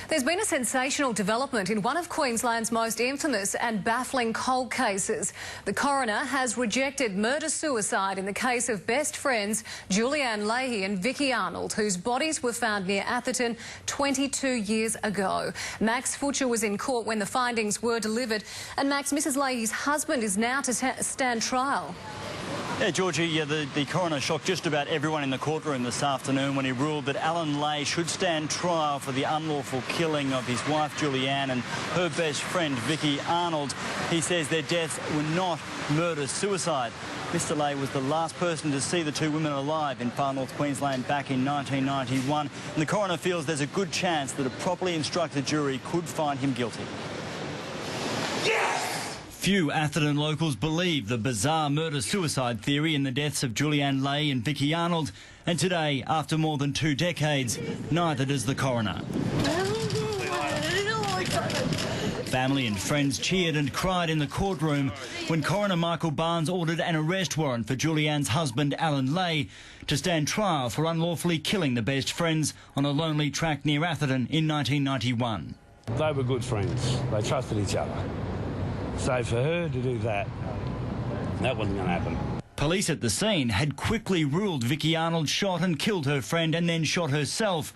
There's been a sensational development in one of Queensland's most infamous and baffling cold cases. The coroner has rejected murder-suicide in the case of best friends Julianne Leahy and Vicki Arnold, whose bodies were found near Atherton 22 years ago. Max Futcher was in court when the findings were delivered. And Max, Mrs Leahy's husband is now to stand trial. Yeah, Georgie, the coroner shocked just about everyone in the courtroom this afternoon when he ruled that Alan Leigh should stand trial for the unlawful killing of his wife Julianne and her best friend Vicki Arnold. He says their deaths were not murder-suicide. Mr Leigh was the last person to see the two women alive in far north Queensland back in 1991. And the coroner feels there's a good chance that a properly instructed jury could find him guilty. Few Atherton locals believe the bizarre murder-suicide theory in the deaths of Julianne Leigh and Vicki Arnold. And today, after more than 2 decades, neither does the coroner. Family and friends cheered and cried in the courtroom when Coroner Michael Barnes ordered an arrest warrant for Julianne's husband Alan Leigh to stand trial for unlawfully killing the best friends on a lonely track near Atherton in 1991. They were good friends. They trusted each other. So for her to do that wasn't going to happen. Police at the scene had quickly ruled Vicki Arnold shot and killed her friend and then shot herself.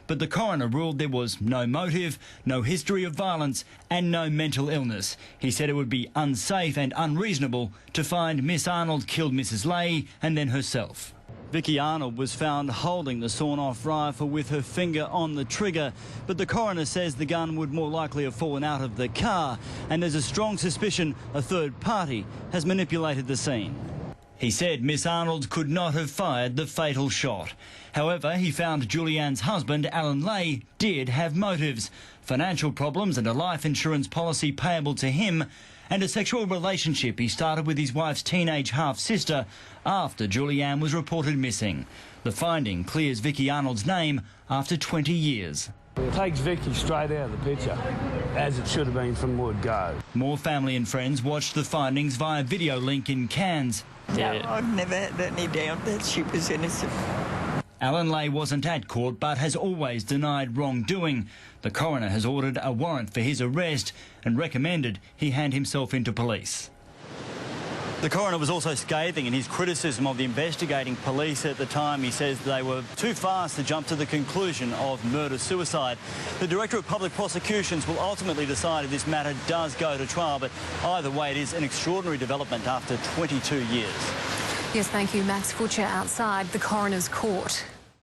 But the coroner ruled there was no motive, no history of violence and no mental illness. He said it would be unsafe and unreasonable to find Miss Arnold killed Mrs Leahy and then herself. Vicki Arnold was found holding the sawn-off rifle with her finger on the trigger, but the coroner says the gun would more likely have fallen out of the car, and there's a strong suspicion a third party has manipulated the scene. He said Miss Arnold could not have fired the fatal shot. However, he found Julianne's husband, Alan Leigh, did have motives: financial problems and a life insurance policy payable to him, and a sexual relationship he started with his wife's teenage half-sister after Julianne was reported missing. The finding clears Vicki Arnold's name after 20 years. It takes Vicki straight out of the picture, as it should have been from word go. More family and friends watched the findings via video link in Cairns. I've never had any doubt that she was innocent. Alan Leigh wasn't at court but has always denied wrongdoing. The coroner has ordered a warrant for his arrest and recommended he hand himself into police. The coroner was also scathing in his criticism of the investigating police at the time. He says they were too fast to jump to the conclusion of murder-suicide. The Director of Public Prosecutions will ultimately decide if this matter does go to trial, but either way it is an extraordinary development after 22 years. Yes, thank you, Max Futcher outside the coroner's court.